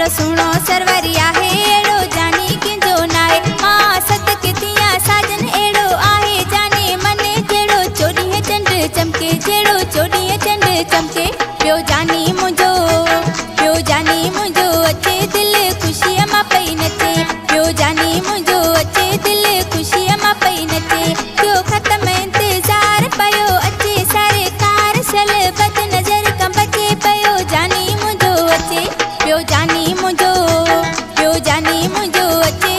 एड़ो सुणो सरवरी आहे एड़ो जानी किंजो नाए मां सत कितिया साजन एड़ो आहे जाने मने जेड़ो चोॾीह चंड चमके जेड़ो चोॾीह चंड चमके पियो जानी मुंहिंजो अचे दिल ख़ुशीअ मां पई नचे पियो जानी मुंहिंजो अचे दिल ख़ुशीअ मां पई नचे थियो ख़त्म इंतज़ार पयो अचे सारे कार सल बद नज़र खां बचे पयो जानी मुंहिंजो अचे पियो जानी मुंहिंजो अचे